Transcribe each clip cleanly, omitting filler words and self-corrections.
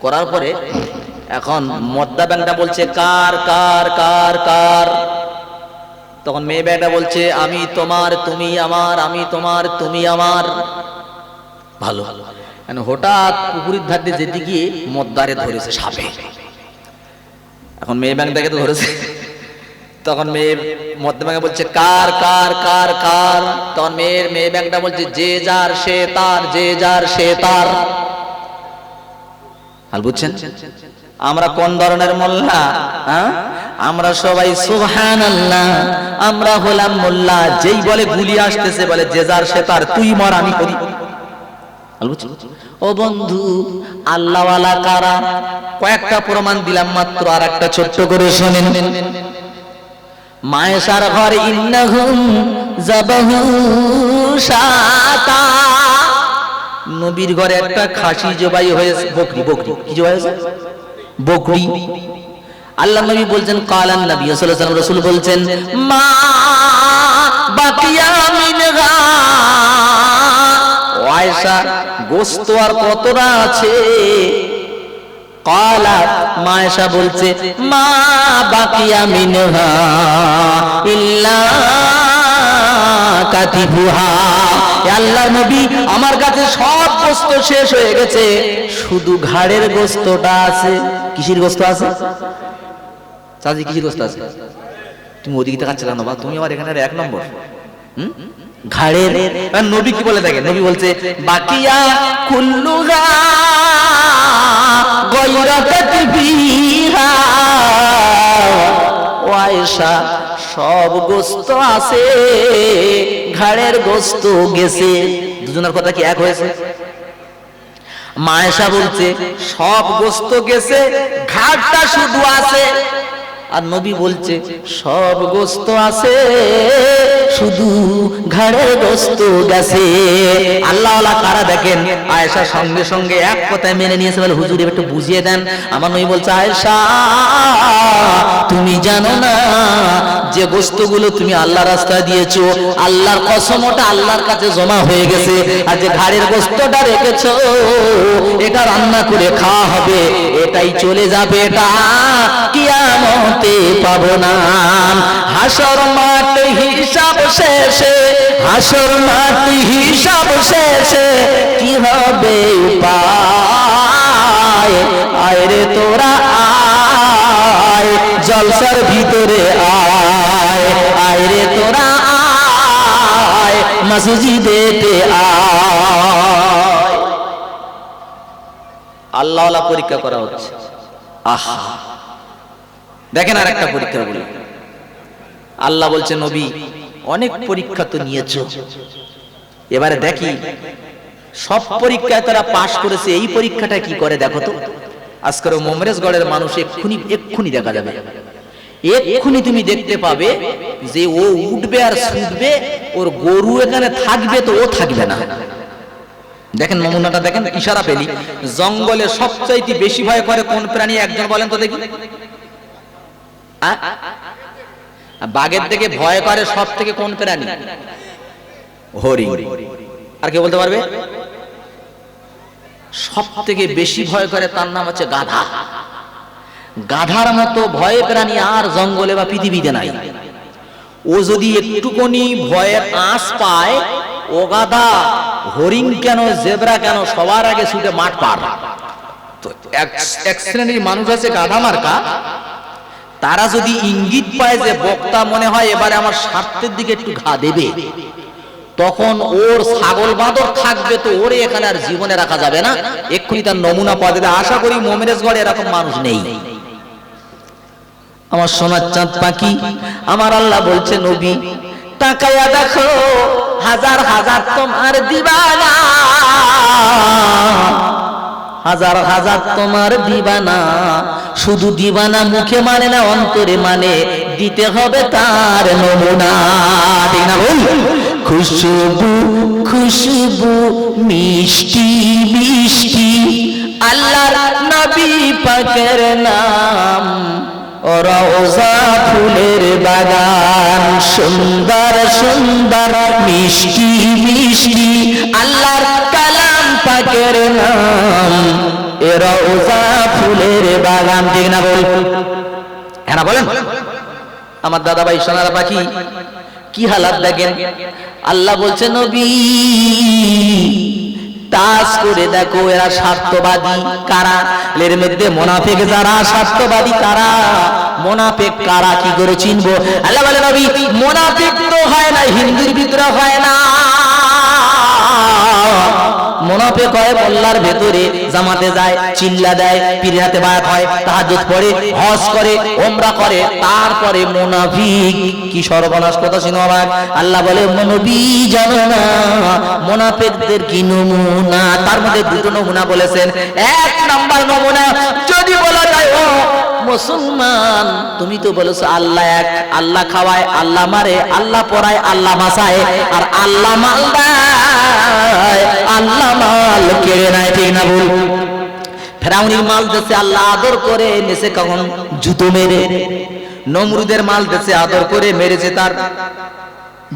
করার পরে এখন মদ্দা ব্যাংকটা বলছে কার কার কার কার, তখন মেয়ে ব্যাংকটা বলছে আমি তোমার তুমি আমার, আমি তোমার তুমি আমার। ভালো, হঠাৎ পুকুরের ধার দিয়ে যেতে গিয়ে মদ্দারে ধরেছে সাপে। এখন মেয়ে ব্যাংকটাকে তো ধরেছে, তখন মেয়ে মদ্দা ব্যাংকে বলছে কার কার কার কার, তখন মেয়ে ব্যাংকটা বলছে যে যার সে তার, যে যার সে তার। আর বুঝছেন আমরা কোন ধরনের মোল্লা? আমরা সবাই সুবহানাল্লাহ, আমরা হলাম মোল্লা যেই বলে গুলি আসতেছে বলে যে যার সে তার, তুই মর আমি করি। ও বন্ধু, আল্লাহওয়ালা কারা? কয়েকটা প্রমাণ দিলাম মাত্র, আর একটা ছোট্ট করে শোনেন। মায়েশার ঘর ইন্নাহুম যাবাহু শাতা, নবীর ঘরে একটা খাসি জবাই হয়েছে, বকরি বকরি কি জবাই হয়েছে? বকরি। আল্লাহ নবী বলছেন কালান নবী সাল্লাল্লাহু আলাইহি ওয়াসাল্লাম, রাসূল বলছেন মা বাকিয়া মিনহা, আয়েশা গোশত আর কতটা আছে? কালাত, মা আয়েশা বলছে মা বাকিয়া মিনহা ইল্লা কাতিবুহা, আল্লাহ নবী আমার কাছে সব গোশত শেষ হয়ে গেছে, শুধু ঘাড়ের গোশতটা আছে। কিসের গোশত আছে? চাচি কিসের গোশত আছে? তুমি ওদিকে তাকাচ্ছ কেন বা? তুমি আমার এখানে এক নম্বর ঘাড়ের। নবী কি বলে দেখেন, নবী বলছে বাকিয়া কুল্লুহা গায়রা কাতিবিহা, ও আয়েশা সব গোশত আছে, ঘাড়ের গোশত গেছে। দুজনের কথা কি এক হয়েছে? মা আয়েশা বলছে সব গোশত গেছে, ঘাড়টা শুধু আছে। আর নবী বলছে সব গোশত আছে, শুধু ঘাড়ের গোশত গেছে। আল্লাহওয়ালা কারা দেখেন? আয়েশা সঙ্গে সঙ্গে এক কথায় মেনে নিয়েছে, বলে হুজুর একটু বুঝিয়ে দেন। আমার নবী বলছে আয়েশা তুমি জানো না যে গোশতগুলো তুমি আল্লাহ রাস্তায় দিয়েছো, আল্লাহর কসম ওটা আল্লাহর কাছে জমা হয়ে গেছে, আর যে ঘাড়ের গোশতটা রেখেছো এটা রান্না করে খাওয়া হবে, এটাই চলে যাবে, এটা কিয়ামতে পাবো না। হাসর মাঠ হিসাব শেষে, হাসর মাঠ হিসাব শেষে কি হবে উপায়? আয় রে তোরা আয়, জলসার ভিতরে আয়, আয় রে তোরা আয়, মসজিদেতে আয়। আল্লাহওয়ালা পরীক্ষা করা হচ্ছে। আহা, দেখেন আর একটা পরীক্ষা বলি। আল্লাহ বলছে নবী অনেক পরীক্ষা তো নিয়েছো, এবারে দেখি সব পরীক্ষায় তারা পাশ করেছে, এই পরীক্ষাটা কি করে দেখো তো। আজকের মোমরেজগড়ের মানুষ এক্ষুনি দেখা যাবে, এক্ষুনি তুমি দেখতে পাবে যে ও উঠবে আর ছুটবে, ওর গরু এখানে থাকবে তো ও থাকবে না। দেখেন নমুনাটা দেখেন, ইশারা পেলি। জঙ্গলে সবচাইতে বেশি ভয় করে কোন প্রাণী? একজন বলেন তো দেখি। বাঘের থেকে ভয় করে সব থেকে কোন প্রাণী? হরিণ। আর কে বলতে পারবে? সব থেকে বেশি ভয় করে তার নাম হচ্ছে গাধা। গাধার মতো ভয় প্রাণী আর জঙ্গলে বা পৃথিবীতে নাই। ও যদি একটুখানি ভয়ের আঁচ পায়, ও গাধা হরিণ কেন জেব্রা কেন সবার আগে ছুটে মাঠ পার। তো এক শ্রেণীর মানুষ আছে গাধা মার্কা, তারা যদি ইঙ্গিত পায় যে বক্তা মনে হয় এবারে আমার স্বার্থের দিকে একটু ঘা দেবে, তখন ওর ছাগল বাঁদর থাকবে, তো ওরে এখানে আর জীবনে রাখা যাবে না, এক্ষুনি তার নমুনা পাওয়া যাবে। আশা করি মোমেরেজগড়ে এরকম মানুষ নেই। আমার সোনার চাঁদ পাখি, আমার আল্লাহ বলছে নবী তাকায়া দেখো, হাজার হাজার তোমার দিবানা, হাজার হাজার তোমার দিবানা, শুধু দিবানা মুখে মানে না অন্তরে মানে, দিতে হবে তার নমুনা। ঠিক না বল? খুশবু খুশবু মিষ্টি মিষ্টি আল্লাহর নবী পাকের নাম, রওজা ফুলের বাগান, সুন্দর সুন্দর মিষ্টি মিষ্টি আল্লাহর কালাম পাকের নাম, এ রওজা ফুলের বাগান, ঠিক না বল? হ্যাঁ বলেন। আমার দাদা ভাই সোনার পাখি কি হালাত দেখেন। আল্লাহ বলছে নবী তাস করে দেখো এরা স্বার্থবাদী কারা, এর মধ্যে মুনাফিক যারা স্বার্থবাদী কারা, মুনাফিক কারা কি করে চিনবো? আল্লাহ বলে নবী মুনাফিক তো হয় না হিন্দুর ভিতরে হয় না, মুনাফিক হয় মোল্লার ভেতরে, জামাতে যায়, চিল্লা দেয়, পীরের হাতে বায়াত হয়, তাহাজ্জুদ পড়ে, হজ করে, ওমরা করে, তারপরে মুনাফিক। কি সর্বনাশ কথা শুনো আবার। আল্লাহ বলে নবী জানো না মুনাফিকদের কি নমুনা? তার মধ্যে দুটো নমুনা বলেছেন। এক নাম্বার নমুনা, যদি বলা যায় ও মুসলমান তুমি তো বলেছো আল্লাহ এক, আল্লাহ খাওয়ায়, আল্লাহ মারে, আল্লাহ পড়ায়, আল্লাহ বাঁচায়, আর আল্লাহ মাল দেয়, আল্লাহ মাল কেড়ে নেয়, ঠিক না বল? ফেরাউনের মাল দেশে আল্লাহ আদর করে নেছে কখন? জুতো মেরে। নমরুদের মাল দেশে আদর করে মেরেছে তার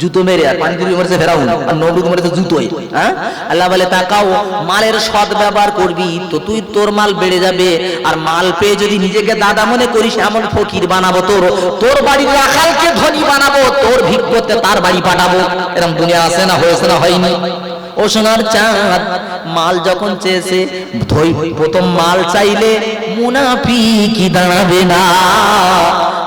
জুতো মেরে, আর পানি দিয়ে মেরেছে ফেরাউন, আর নমরুদ মেরেছে জুতোয়। হ্যাঁ, আল্লাহ বলে তাকাও মালের সৎ ব্যবহার করবি তো তুই তোর মাল বেড়ে যাবে, আর মাল পেয়ে যদি নিজেকে দাদা মনে করিস এমন ফকির বানাবো, তোর বাড়ির রাখালকে ধনী বানাবো, তোর ভিক্ষতে তার বাড়ি পাঠাবো। এরকম দুনিয়া আছে না, হয়েছে না হয়নি? ও সোনার চাঁদ মাল যখন চেয়েছে, প্রথম মাল চাইলে মুনাফিকি দাঁড়াবে না।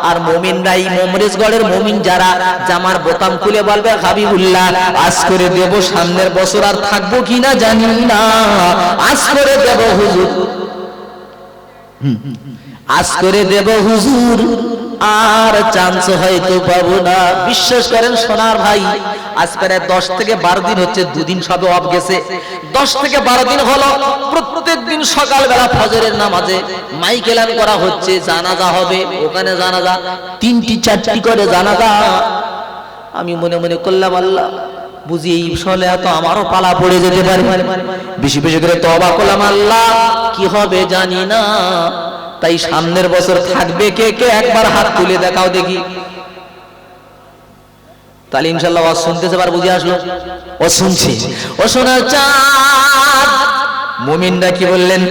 আর মুমিনরাই, মোমরেজগড়ের মুমিন যারা জামার বোতাম খুলে বলবে হাবিবুল্লাহ আজ করে দেব, সামনের বছর আর থাকবো কিনা জানি না, আজ করে দেব হুজুর, আজ করে দেব হুজুর, আর চান্স হয়তো পাবো না। বিশ্বাস করেন সোনার ভাই, আজ প্রায় 10 থেকে 12 দিন হচ্ছে, দুদিন সবে অফ গেছে, 10 থেকে 12 দিন হলো প্রত্যেক দিন সকালবেলা ফজরের নামাজে মাইক এলান করা হচ্ছে জানাজা হবে, ওখানে জানাজা 3টি 4টি করে জানাজা। আমি মনে মনে করলাম আল্লাহ বুঝি এই বিষয়ে তো আমারও পালা পড়ে যেতে পারে, বেশি বেশি করে তওবা করলাম আল্লাহ কি হবে জানি না, তাই সামনের বছর থাকবে কে কে একবার হাত তুলে দেখাও দেখি। তাহলে ইনশাআল্লাহ ওয়াজ শুনতেছে, বার বুঝে আসলো ও শুনছে। ও শোনা চাঁদ মুমিনরা কি বললেন?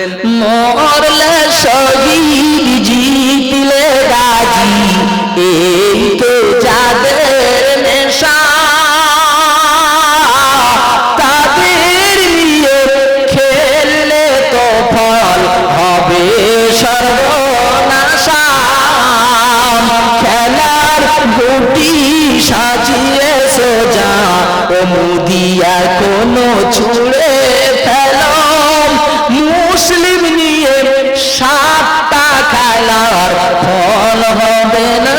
মরলে শহীদ জিতলে গাজী, এই তো যাদের নেশা, তাদের নিয়ে খেললে তো ফল হবে সর্বনাশা, খেলার গুটি সাজিয়ে সোজা ও মুদিয়া কোনো ছুঁড়ে ফেলো, মুসলিম নিয়ে 7টা খেলার ফল হবে না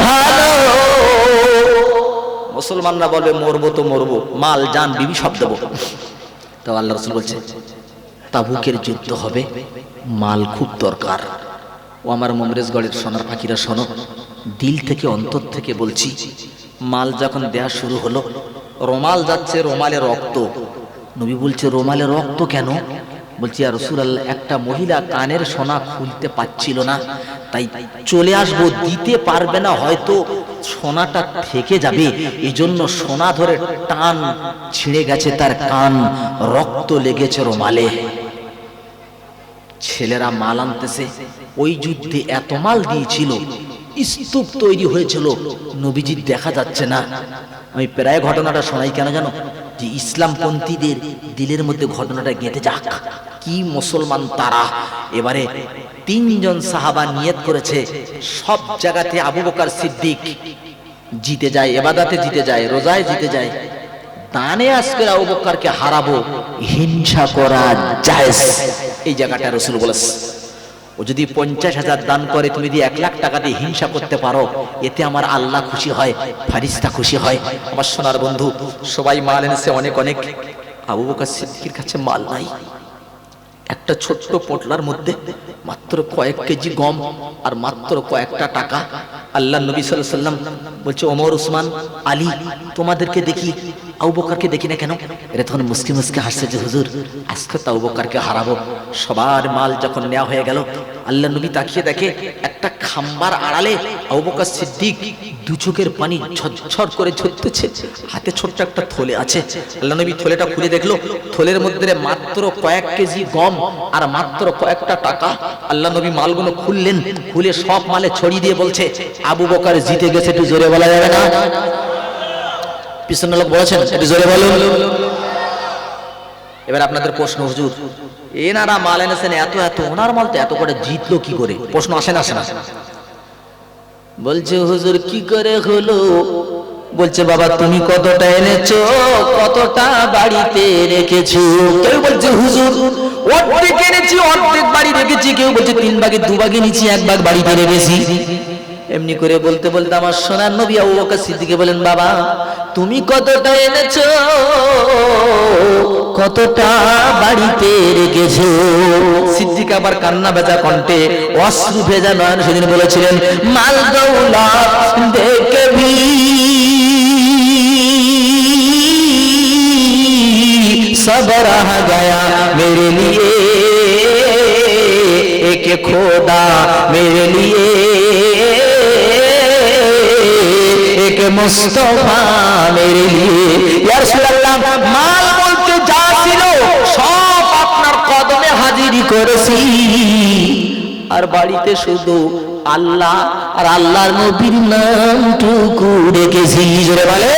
ভালো। মুসলমানরা বলবে মরবো তো মরবো, মাল জান বিবি সব দেবো। তো আল্লাহ রাসূল বলছে তাবুকের যুদ্ধ হবে, মাল খুব দরকার। ও আমার মোমরেজগড়ের সোনার পাখিরা শোনো, দিল থেকে অন্তর থেকে বলছি, মাল যখন দেয়া শুরু হলো, রোমাল যাচ্ছে, রোমালে রক্ত। নবী বলছে রোমালে রক্ত কেন? বলছি ইয়া রাসূলুল্লাহ একটা মহিলা কানের সোনা খুলতে পাচ্ছিল না, তাই চলে আসবো, দিতে পারবে না, হয়তো সোনাটা থেকে যাবে, এজন্য সোনা ধরে টান ছিঁড়ে গেছে তার কান, রক্ত লেগেছে রোমালে। ছেলেরা মাল আনতেছে, ওই যুদ্ধে এত মাল দিয়েছিল, স্তূপ তৈরি হয়েছিল, নবীজির দেখা যাচ্ছে না। আমি প্রায় ঘটনাটা শোনাই কেন জানো? যে ইসলামপন্থীদের দিলের মধ্যে ঘটনাটা গেঁথে যাক, কি মুসলমান তারা। এবারে 3 জন সাহাবা নিয়ত করেছে, সব জায়গাতে আবু বকর সিদ্দিক জিতে যায়, ইবাদতে জিতে যায়, রোজায় জিতে যায়, দানে আজকে আবু বকরকে হারাবো, হিংসা করা জায়েজ। এই জায়গাটা রাসূল বলেছে, ও যদি 50,000 দান করে, তুমি যদি 1 লাখ টাকা দিয়ে হিংসা করতে পারো, এতে আমার আল্লাহ খুশি হয়, ফারিস্তা খুশি হয়। আমার সোনার বন্ধু সবাই মাল এনেছে অনেক অনেক, আবু বকর সিদ্দিকের কাছে মাল নাই। একটা ছোট্ট পোটলার মধ্যে মাত্র কয়েক কেজি গম আর মাত্র কয়েকটা টাকা। আল্লাহ নবী সাল্লাল্লাহু আলাইহি ওয়াসাল্লাম বলছে ওমর, উসমান, আলী তোমাদেরকে দেখি, আবু বকরকে দেখি না কেন? এরা তখন মুস্কি মুস্কি হাসছে যে হুজুর আজকে তো আবু বকরকে হারাবো। সবার মাল যখন নেওয়া হয়ে গেল, আল্লাহ নবী তাকিয়ে দেখে একটা খাম্বার আড়ালে আবু বকর সিদ্দিক দু চোখের পানি ঝরঝর করে ঝরতেছে, হাতে ছোট্ট একটা থলে আছে। আল্লাহ নবী থলেটা খুলে দেখলো, থলের মধ্যে মাত্র কয়েক কেজি গম আর মাত্র কয়েকটা টাকা। আল্লাহ নবী মালগুলো খুললেন, খুলে সব মালে ছড়িয়ে দিয়ে বলছে, আবু বকর জিতে গেছে। একটু জোরে বলা যাবে না? পিছনের লোক বলেছেন, একটু জোরে বলুন। এবার আপনাদের প্রশ্ন, হুজুর এনারা মাল এনেছেন এত এত, ওনার মাল তো এত করে জিতলো কি করে? প্রশ্ন আসে না? আসে না? বলছে হুজুর কি করে হলো? বলছে বাবা তুমি কতটা এনেছো, কতটা বাড়িতে রেখেছো? কেউ বলছে হুজুর অর্ধেক এনেছি, অর্ধেক বাড়ি রেখেছি। কেউ বলছে 3 ভাগে 2 ভাগে নিচ্ছি, 1 ভাগ বাড়িতে রেখেছি। এমনি করে বলতে বলতে আমার সোনার নবী আবু বকর সিদ্দিক বলেন, বাবা তুমি কতটা এনেছো, কতটা বাড়িতে রেখেছো? সিদ্দিক আবার কান্না ভেজা কণ্ঠে, অশ্রু ভেজা নয়ন সেদিন বলেছিলেন, মাল দৌলত দেখে ভি सब रह गया मेरे लिए, एक खोदा मेरे लिए, एक मुस्तफा मेरे लिए। या রাসূলুল্লাহ মাল বলতে যা ছিল সব আপনার কদমে হাজিরি করেছি, আর বাড়িতে শুধু আল্লাহ আর আল্লাহর নবীর নামটুকু রেখেছি। জোরে বলে।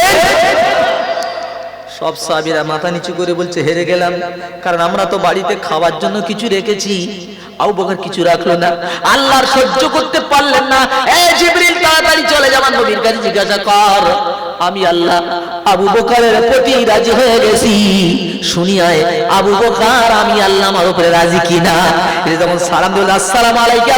সব সাহাবীরা মাথা নিচু করে বলছে হেরে গেলাম, কারণ আমরা তো বাড়িতে খাওয়ার জন্য কিছু রেখেছি, আবু বকর কিছু রাখলো না। আল্লাহর সহ্য করতে পারলেন না, এ জিবরিল তাড়াতাড়ি চলে যাবেন নবীর কাছে, জিজ্ঞাসা কর আমি আল্লাহ আবু বকরের প্রতি রাজি হয়ে গেছি, শুনিয়ায় আবু বকর আমি আল্লাহ আমার উপরে রাজি কিনা। যখন সালাম দিল আসসালামু আলাইকা